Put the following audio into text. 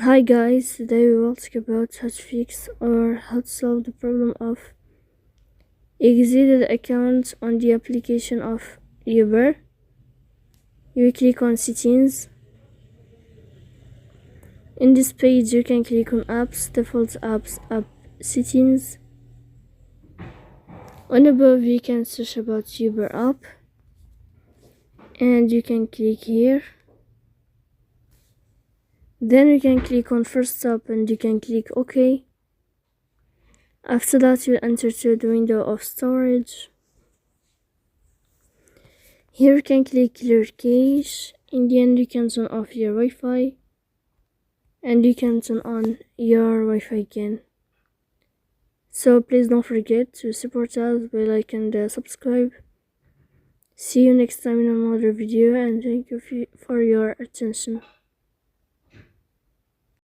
Hi guys, today we will talk about how to fix or how to solve the problem of exited account on the application of Uber. You click on settings. In this page you can click on apps, default apps, app settings. On above you can search about Uber app and you can click here. Then you can click on first stop and you can click OK. After that you'll enter to the window of storage. Here you can click clear cache. In the end you can turn off your Wi-Fi and you can turn on your Wi-Fi again. So please don't forget to support us by like and subscribe. See you next time in another video and thank you for your attention.